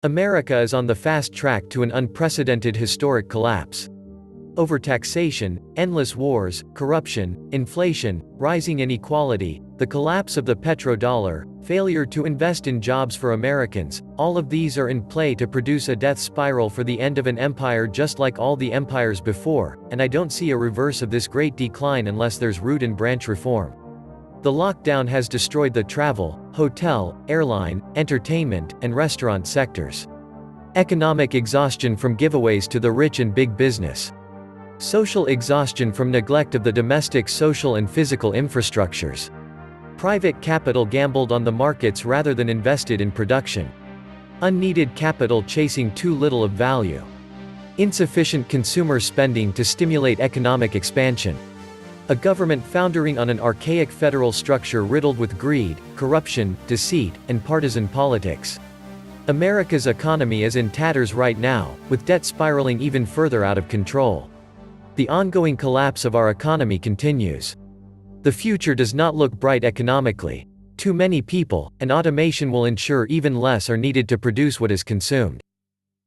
America is on the fast track to an unprecedented historic collapse. Overtaxation, endless wars, corruption, inflation, rising inequality, the collapse of the petrodollar, failure to invest in jobs for Americans, all of these are in play to produce a death spiral for the end of an empire just like all the empires before, and I don't see a reverse of this great decline unless there's root and branch reform. The lockdown has destroyed the travel, hotel, airline, entertainment, and restaurant sectors. Economic exhaustion from giveaways to the rich and big business. Social exhaustion from neglect of the domestic social and physical infrastructures. Private capital gambled on the markets rather than invested in production. Unneeded capital chasing too little of value. Insufficient consumer spending to stimulate economic expansion. A government foundering on an archaic federal structure riddled with greed, corruption, deceit, and partisan politics. America's economy is in tatters right now, with debt spiraling even further out of control. The ongoing collapse of our economy continues. The future does not look bright economically. Too many people, and automation will ensure even less are needed to produce what is consumed.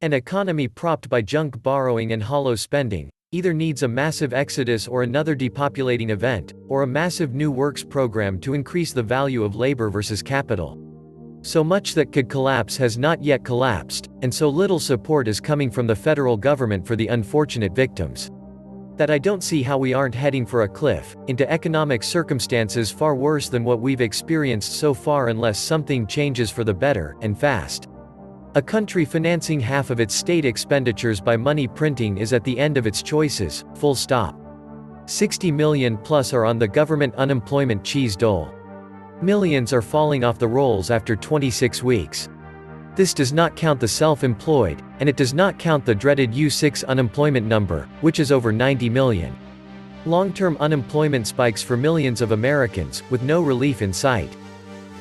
An economy propped by junk borrowing and hollow spending either needs a massive exodus or another depopulating event, or a massive new works program to increase the value of labor versus capital. So much that could collapse has not yet collapsed, and so little support is coming from the federal government for the unfortunate victims, that I don't see how we aren't heading for a cliff, into economic circumstances far worse than what we've experienced so far unless something changes for the better, and fast. A country financing half of its state expenditures by money printing is at the end of its choices, full stop. 60 million plus are on the government unemployment cheese dole. Millions are falling off the rolls after 26 weeks. This does not count the self-employed, and it does not count the dreaded U6 unemployment number, which is over 90 million. Long-term unemployment spikes for millions of Americans, with no relief in sight.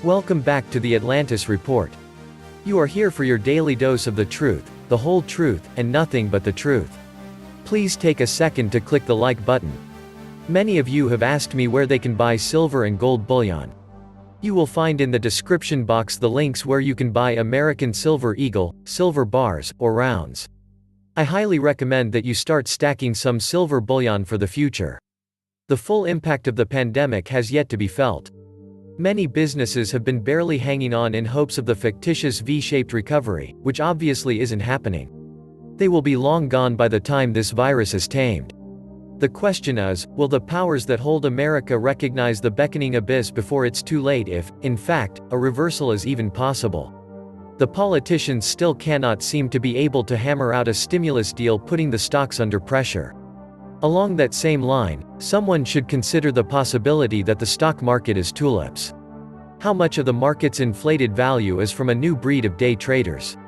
Welcome back to the Atlantis Report. You are here for your daily dose of the truth, the whole truth, and nothing but the truth. Please take a second to click the like button. Many of you have asked me where they can buy silver and gold bullion. You will find in the description box the links where you can buy American Silver Eagle, silver bars, or rounds. I highly recommend that you start stacking some silver bullion for the future. The full impact of the pandemic has yet to be felt. Many businesses have been barely hanging on in hopes of the fictitious V-shaped recovery, which obviously isn't happening. They will be long gone by the time this virus is tamed. The question is, will the powers that hold America recognize the beckoning abyss before it's too late if, in fact, a reversal is even possible? The politicians still cannot seem to be able to hammer out a stimulus deal putting the stocks under pressure. Along that same line, someone should consider the possibility that the stock market is tulips. How much of the market's inflated value is from a new breed of day traders?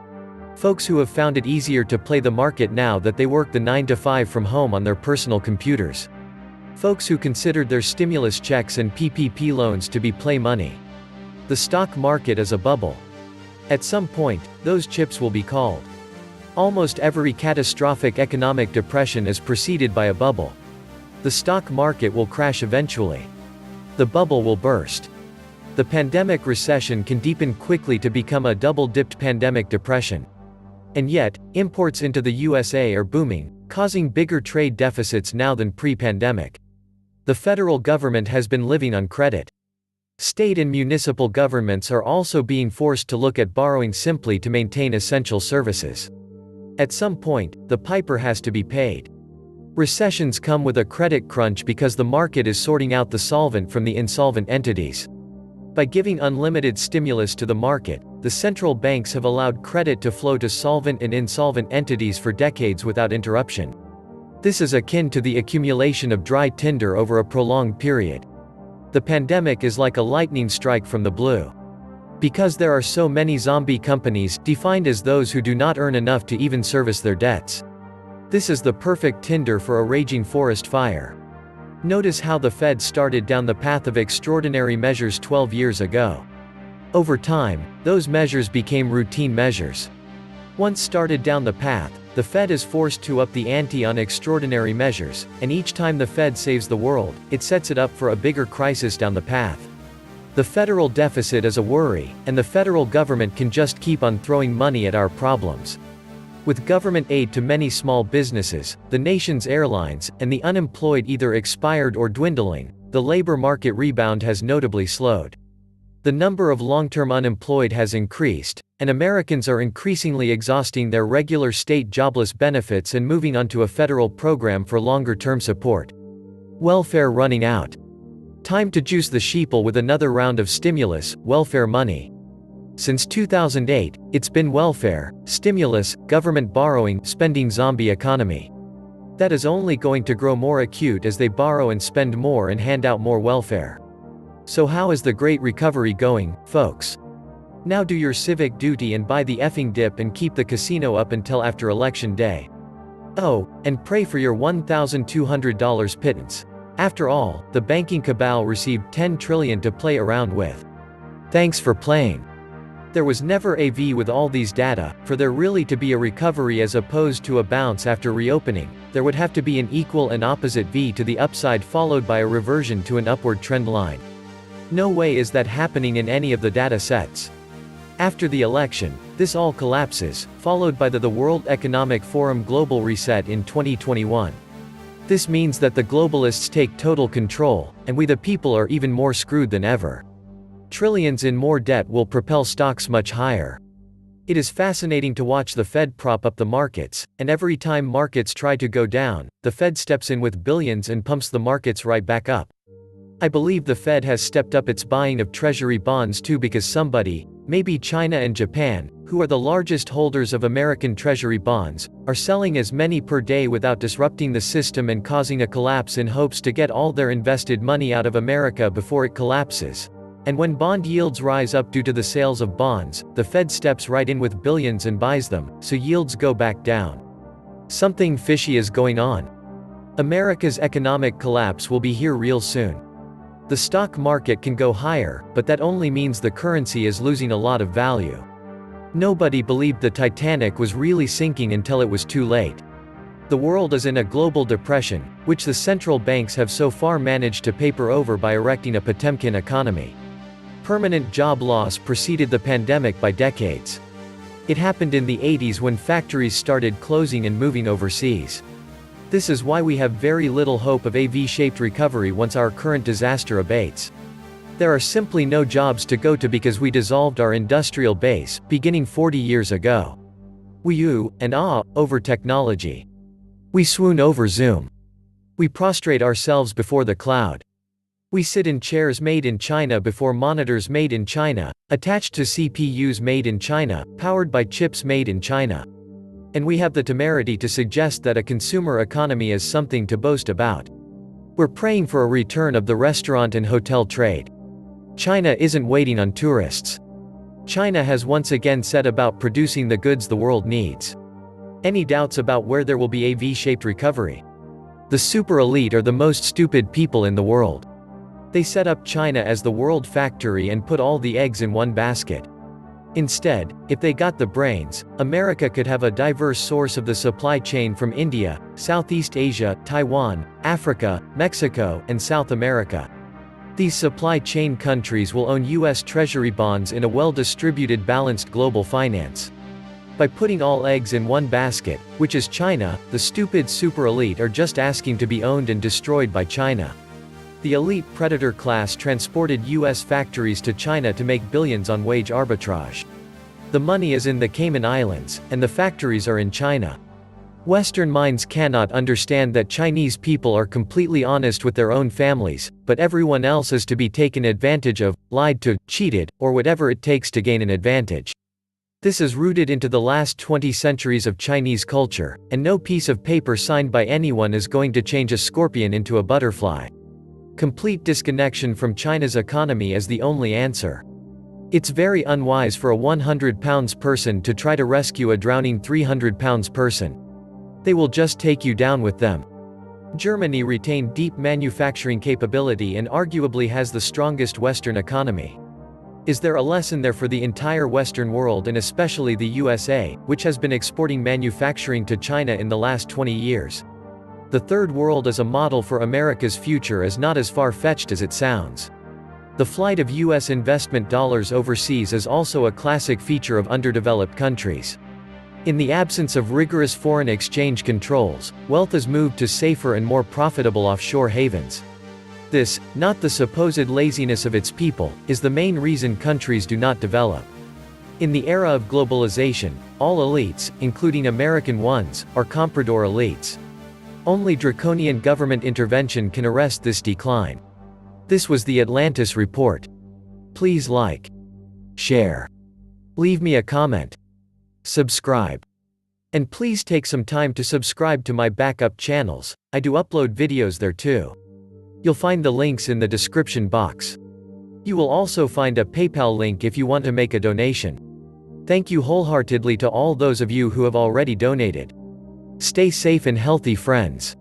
Folks who have found it easier to play the market now that they work the 9-to-5 from home on their personal computers. Folks who considered their stimulus checks and PPP loans to be play money. The stock market is a bubble. At some point, those chips will be called. Almost every catastrophic economic depression is preceded by a bubble. The stock market will crash eventually. The bubble will burst. The pandemic recession can deepen quickly to become a double-dipped pandemic depression. And yet, imports into the USA are booming, causing bigger trade deficits now than pre-pandemic. The federal government has been living on credit. State and municipal governments are also being forced to look at borrowing simply to maintain essential services. At some point, the piper has to be paid. Recessions come with a credit crunch because the market is sorting out the solvent from the insolvent entities. By giving unlimited stimulus to the market, the central banks have allowed credit to flow to solvent and insolvent entities for decades without interruption. This is akin to the accumulation of dry tinder over a prolonged period. The pandemic is like a lightning strike from the blue. Because there are so many zombie companies, defined as those who do not earn enough to even service their debts. This is the perfect tinder for a raging forest fire. Notice how the Fed started down the path of extraordinary measures 12 years ago. Over time, those measures became routine measures. Once started down the path, the Fed is forced to up the ante on extraordinary measures, and each time the Fed saves the world, it sets it up for a bigger crisis down the path. The federal deficit is a worry, and the federal government can just keep on throwing money at our problems. With government aid to many small businesses, the nation's airlines, and the unemployed either expired or dwindling, the labor market rebound has notably slowed. The number of long-term unemployed has increased, and Americans are increasingly exhausting their regular state jobless benefits and moving onto a federal program for longer-term support. Welfare running out. Time to juice the sheeple with another round of stimulus, welfare money. Since 2008, it's been welfare, stimulus, government borrowing, spending zombie economy. That is only going to grow more acute as they borrow and spend more and hand out more welfare. So how is the Great Recovery going, folks? Now do your civic duty and buy the effing dip and keep the casino up until after Election Day. Oh, and pray for your $1,200 pittance. After all, the banking cabal received $10 trillion to play around with. Thanks for playing. There was never a V with all these data. For there really to be a recovery as opposed to a bounce after reopening, there would have to be an equal and opposite V to the upside followed by a reversion to an upward trend line. No way is that happening in any of the data sets. After the election, this all collapses, followed by the World Economic Forum global reset in 2021. This means that the globalists take total control, and we the people are even more screwed than ever. Trillions in more debt will propel stocks much higher. It is fascinating to watch the Fed prop up the markets, and every time markets try to go down, the Fed steps in with billions and pumps the markets right back up. I believe the Fed has stepped up its buying of treasury bonds too because somebody, maybe China and Japan, who are the largest holders of American treasury bonds, are selling as many per day without disrupting the system and causing a collapse in hopes to get all their invested money out of America before it collapses. And when bond yields rise up due to the sales of bonds, the Fed steps right in with billions and buys them, so yields go back down. Something fishy is going on. America's economic collapse will be here real soon. The stock market can go higher, but that only means the currency is losing a lot of value. Nobody believed the Titanic was really sinking until it was too late. The world is in a global depression, which the central banks have so far managed to paper over by erecting a Potemkin economy. Permanent job loss preceded the pandemic by decades. It happened in the 80s when factories started closing and moving overseas. This is why we have very little hope of a V-shaped recovery once our current disaster abates. There are simply no jobs to go to because we dissolved our industrial base, beginning 40 years ago. We ooh and ah over technology. We swoon over Zoom. We prostrate ourselves before the cloud. We sit in chairs made in China before monitors made in China, attached to CPUs made in China, powered by chips made in China. And we have the temerity to suggest that a consumer economy is something to boast about. We're praying for a return of the restaurant and hotel trade. China isn't waiting on tourists. China has once again set about producing the goods the world needs. Any doubts about where there will be a V-shaped recovery? The super elite are the most stupid people in the world. They set up China as the world factory and put all the eggs in one basket. Instead, if they got the brains, America could have a diverse source of the supply chain from India, Southeast Asia, Taiwan, Africa, Mexico, and South America. These supply chain countries will own U.S. Treasury bonds in a well-distributed balanced global finance. By putting all eggs in one basket, which is China, the stupid super elite are just asking to be owned and destroyed by China. The elite predator class transported U.S. factories to China to make billions on wage arbitrage. The money is in the Cayman Islands, and the factories are in China. Western minds cannot understand that Chinese people are completely honest with their own families, but everyone else is to be taken advantage of, lied to, cheated, or whatever it takes to gain an advantage. This is rooted into the last 20 centuries of Chinese culture, and no piece of paper signed by anyone is going to change a scorpion into a butterfly. Complete disconnection from China's economy is the only answer. It's very unwise for a 100-pound person to try to rescue a drowning 300-pound person. They will just take you down with them. Germany retained deep manufacturing capability and arguably has the strongest Western economy. Is there a lesson there for the entire Western world and especially the USA, which has been exporting manufacturing to China in the last 20 years? The Third World as a model for America's future is not as far-fetched as it sounds. The flight of U.S. investment dollars overseas is also a classic feature of underdeveloped countries. In the absence of rigorous foreign exchange controls, wealth is moved to safer and more profitable offshore havens. This, not the supposed laziness of its people, is the main reason countries do not develop. In the era of globalization, all elites, including American ones, are comprador elites. Only draconian government intervention can arrest this decline. This was the Atlantis Report. Please like, share, leave me a comment, subscribe. And please take some time to subscribe to my backup channels. I do upload videos there too. You'll find the links in the description box. You will also find a PayPal link if you want to make a donation. Thank you wholeheartedly to all those of you who have already donated. Stay safe and healthy, friends.